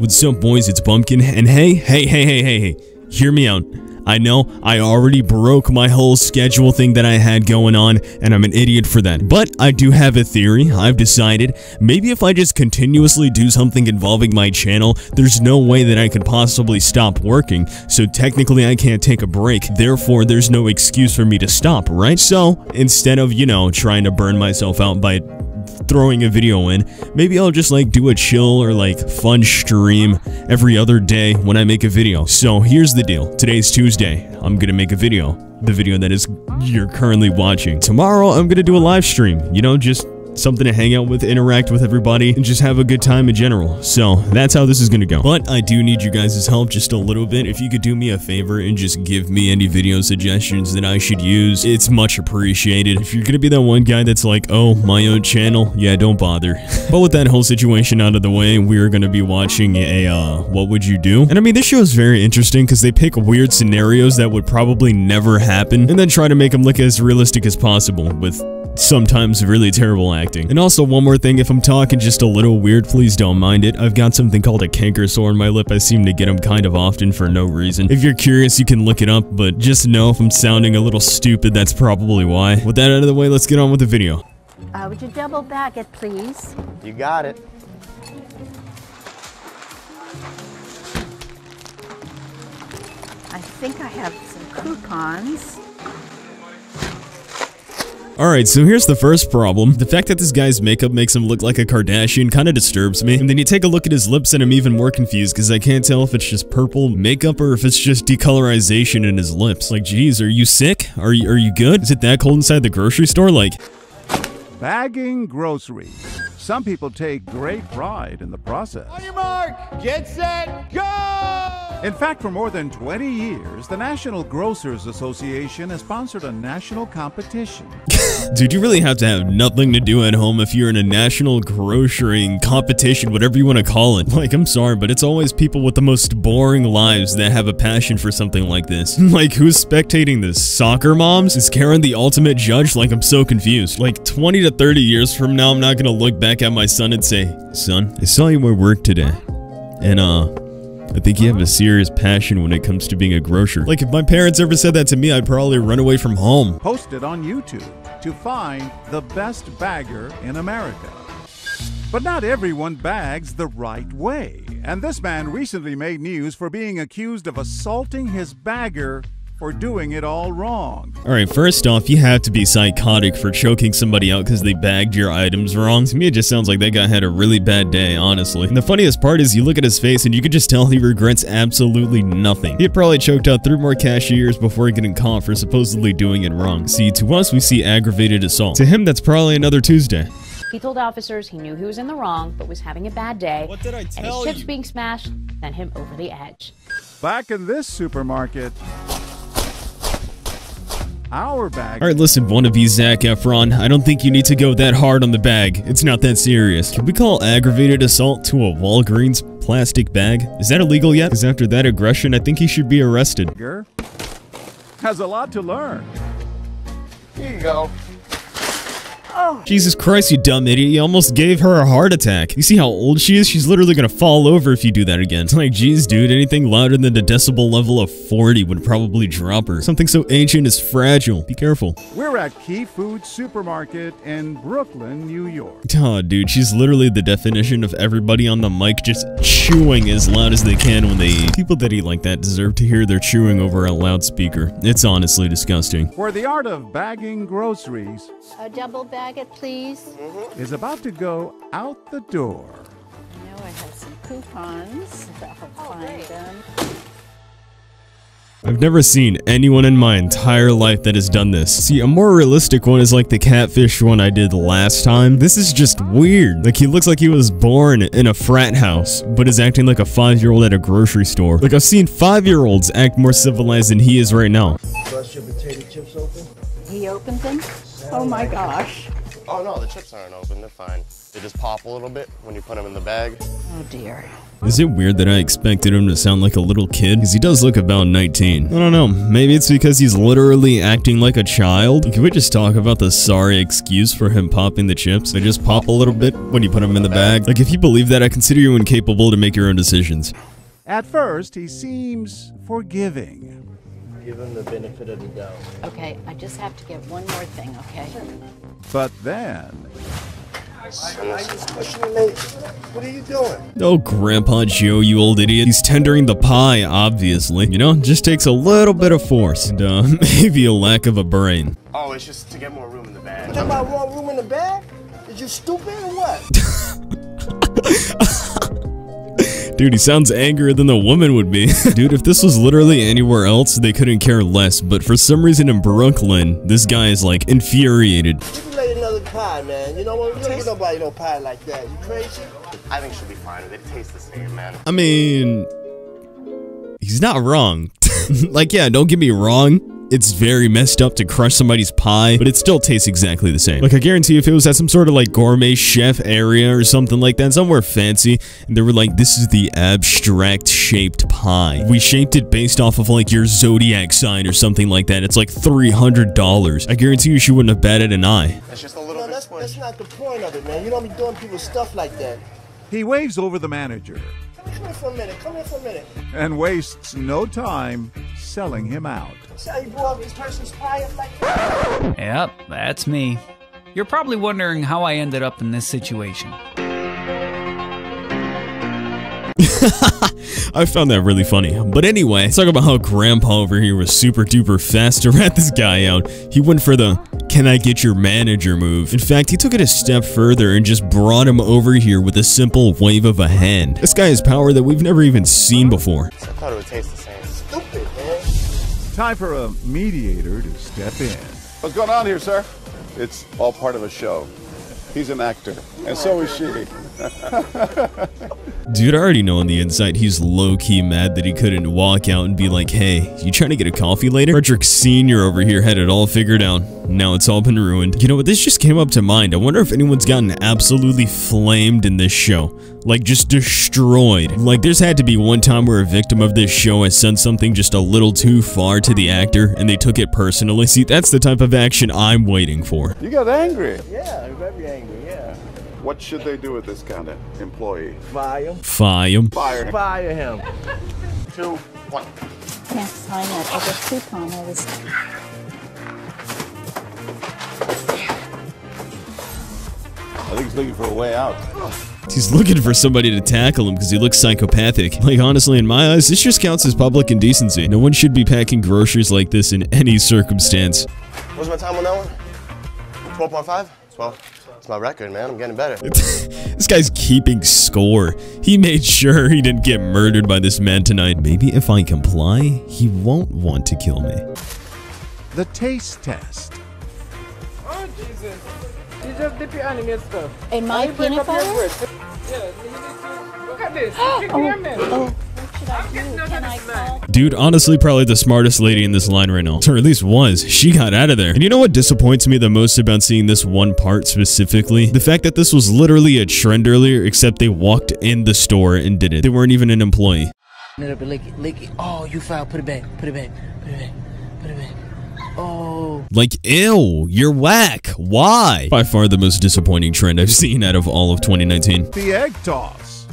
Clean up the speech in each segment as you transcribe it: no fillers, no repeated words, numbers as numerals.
What's up, boys? It's Bumpkin, and hey, hear me out. I know I already broke my whole schedule thing that I had going on, and I'm an idiot for that. But I do have a theory. I've decided maybe if I just continuously do something involving my channel, there's no way that I could possibly stop working. So technically I can't take a break. Therefore, there's no excuse for me to stop, right? So instead of, you know, trying to burn myself out by throwing a video in, maybe I'll just like do a chill or like fun stream every other day when I make a video. So here's the deal. Today's Tuesday. I'm gonna make a video. The video that is you're currently watching. Tomorrow I'm gonna do a live stream. You know, just something to hang out with, interact with everybody, and just have a good time in general. So that's how this is gonna go. But I do need you guys' help just a little bit. If you could do me a favor and just give me any video suggestions that I should use, it's much appreciated. If you're gonna be that one guy that's like, oh, my own channel, yeah, don't bother. But with that whole situation out of the way, we're gonna be watching a what would you do? And I mean, this show is very interesting because they pick weird scenarios that would probably never happen and then try to make them look as realistic as possible with sometimes really terrible acting. And also, one more thing, if I'm talking just a little weird, please don't mind it. I've got something called a canker sore on my lip. I seem to get them kind of often for no reason. If you're curious, you can look it up, but just know if I'm sounding a little stupid, that's probably why. With that out of the way, let's get on with the video. Would you double bag it, please? You got it. I think I have some coupons. Alright, so here's the first problem. The fact that this guy's makeup makes him look like a Kardashian kind of disturbs me. And then you take a look at his lips and I'm even more confused because I can't tell if it's just purple makeup or if it's just decolorization in his lips. Like, geez, are you sick? Are you good? Is it that cold inside the grocery store? Like, bagging groceries. Some people take great pride in the process. On your mark, get set, go! In fact, for more than 20 years, the National Grocers Association has sponsored a national competition. dude, you really have to have nothing to do at home if you're in a national grocerying competition, whatever you want to call it. Like, I'm sorry, but it's always people with the most boring lives that have a passion for something like this. Like, who's spectating this? Soccer moms? Is Karen the ultimate judge? Like, I'm so confused. Like, 20 to 30 years from now, I'm not gonna look back at my son and say, son, I saw you at work today, and I think you have a serious passion when it comes to being a grocer. Like, if my parents ever said that to me, I'd probably run away from home. Posted on YouTube to find the best bagger in America. But not everyone bags the right way. And this man recently made news for being accused of assaulting his bagger for doing it all wrong. Alright, first off, you have to be psychotic for choking somebody out because they bagged your items wrong. To me, it just sounds like that guy had a really bad day, honestly. And the funniest part is you look at his face and you can just tell he regrets absolutely nothing. He had probably choked out 3 more cashiers before getting caught for supposedly doing it wrong. See, to us, we see aggravated assault. To him, that's probably another Tuesday. He told officers he knew he was in the wrong, but was having a bad day. What did I tell and his chips you? being smashed sent him over the edge. Back in this supermarket, our bag. Alright, listen, wannabe Zac Efron, I don't think you need to go that hard on the bag. It's not that serious. Can we call aggravated assault to a Walgreens plastic bag? Is that illegal yet? Because after that aggression, I think he should be arrested. Has a lot to learn. Here you go. Oh, Jesus Christ, you dumb idiot. You almost gave her a heart attack. You see how old she is? She's literally gonna fall over if you do that again. It's like, geez, dude, anything louder than the decibel level of 40 would probably drop her. Something so ancient is fragile. Be careful. We're at Key Food Supermarket in Brooklyn, New York. Oh, dude, she's literally the definition of everybody on the mic just chewing as loud as they can when they eat. People that eat like that deserve to hear their chewing over a loudspeaker. It's honestly disgusting. Where the art of bagging groceries a double bag it, please. is about to go out the door. I know I have some coupons. I'll find them. I've never seen anyone in my entire life that has done this. See, a more realistic one is like the catfish one I did last time. This is just weird. Like, he looks like he was born in a frat house, but is acting like a 5-year-old at a grocery store. Like, I've seen 5-year-olds act more civilized than he is right now. Bust your potato chips open? He opened them? Oh my gosh. Oh no, the chips aren't open, they're fine. They just pop a little bit when you put them in the bag. Oh dear. Is it weird that I expected him to sound like a little kid? Because he does look about 19. I don't know, maybe it's because he's literally acting like a child? Can we just talk about the sorry excuse for him popping the chips? They just pop a little bit when you put them in the bag? Like, if you believe that, I consider you incapable to make your own decisions. At first, he seems forgiving. Give him the benefit of the doubt. Okay, I just have to get one more thing, okay? But then, What are you doing? Oh, Grandpa Joe, you old idiot. He's tendering the pie, obviously. You know, just takes a little bit of force and, maybe a lack of a brain. Oh, it's just to get more room in the bag. You talking about more room in the bag? Is you stupid or what? Dude, he sounds angrier than the woman would be. Dude, if this was literally anywhere else, they couldn't care less. But for some reason in Brooklyn, this guy is, like, infuriated. You can lay another pie, man. You know what? You don't get nobody no pie like that. You crazy? I think she'll be fine. They taste the same, man. I mean, he's not wrong. Like, yeah, don't get me wrong. It's very messed up to crush somebody's pie, but it still tastes exactly the same. Like, I guarantee if it was at some sort of, like, gourmet chef area or something like that, somewhere fancy, and they were like, this is the abstract shaped pie. We shaped it based off of, like, your zodiac sign or something like that. It's like $300. I guarantee you she wouldn't have batted an eye. That's just a little bit. That's not the point of it, man. You don't be doing people's stuff like that. he waves over the manager Come here for a minute. Come here for a minute. and wastes no time selling him out. See how you blew up this person's pie up like that? Yep, that's me. You're probably wondering how I ended up in this situation. I found that really funny. But anyway, let's talk about how Grandpa over here was super duper fast to rat this guy out. He went for the "can I get your manager" move. In fact, he took it a step further and just brought him over here with a simple wave of a hand. This guy has power that we've never even seen before. I thought it would taste the same. Stupid, man. Time for a mediator to step in. What's going on here, sir? It's all part of a show. He's an actor, and so is she. Dude, I already know on the inside he's low-key mad that he couldn't walk out and be like, hey, you trying to get a coffee later? Frederick Sr. over here had it all figured out. Now it's all been ruined. You know what, this just came up to mind. I wonder if anyone's gotten absolutely flamed in this show. Like, just destroyed. Like, there's had to be one time where a victim of this show has sent something just a little too far to the actor, and they took it personally. See, that's the type of action I'm waiting for. You got angry. Yeah, I'm very angry, yeah. What should they do with this kind of employee? Fire him. Fire him. Fire him. Fire him. 2, 1. Can't sign that other coupon I was... I think he's looking for a way out. He's looking for somebody to tackle him because he looks psychopathic. Like, honestly, in my eyes, this just counts as public indecency. No one should be packing groceries like this in any circumstance. What's my time on that one? 12.5? Well, it's my record, man. I'm getting better. This guy's keeping score. He made sure he didn't get murdered by this man tonight. Maybe if I comply, he won't want to kill me. The taste test. Oh, Jesus. You just dip your onion and stuff. In my peanut butter? Yeah, you need to look at this. Pick the onion. Oh, what should I do? Can I call? Dude, honestly, probably the smartest lady in this line right now. Or at least was. She got out of there. And you know what disappoints me the most about seeing this one part specifically? The fact that this was literally a trend earlier, except they walked in the store and did it. They weren't even an employee. Lick it. Oh, you foul. Put it back. Put it back. Oh. Like, ew, you're whack. Why? By far the most disappointing trend I've seen out of all of 2019. The egg toss.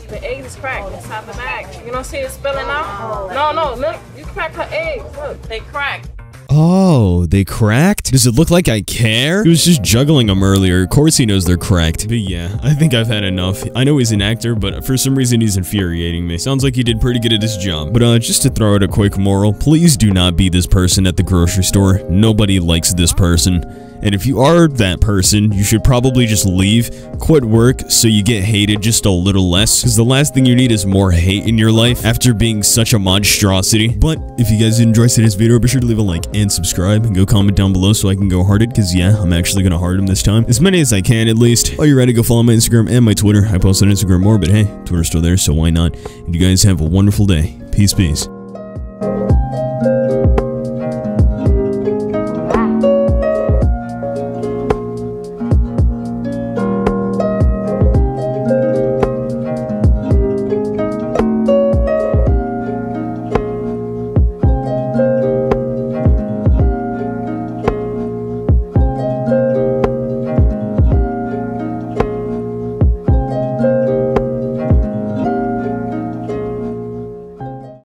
The egg is cracked inside the bag. You don't see it spilling out? No, look. You cracked her eggs. Look, they cracked. Oh, they cracked? Does it look like I care? He was just juggling them earlier. Of course he knows they're cracked. But yeah, I think I've had enough. I know he's an actor, but for some reason he's infuriating me. Sounds like he did pretty good at his job. But just to throw out a quick moral, please do not be this person at the grocery store. Nobody likes this person. And if you are that person, you should probably just leave, quit work, so you get hated just a little less. Because the last thing you need is more hate in your life after being such a monstrosity. But if you guys enjoyed today's video, be sure to leave a like and subscribe and go comment down below so I can go hearted. Because yeah, I'm actually going to heart him this time. As many as I can at least. While you're ready, go follow my Instagram and my Twitter. I post on Instagram more, but hey, Twitter's still there, so why not? And you guys have a wonderful day. Peace, peace.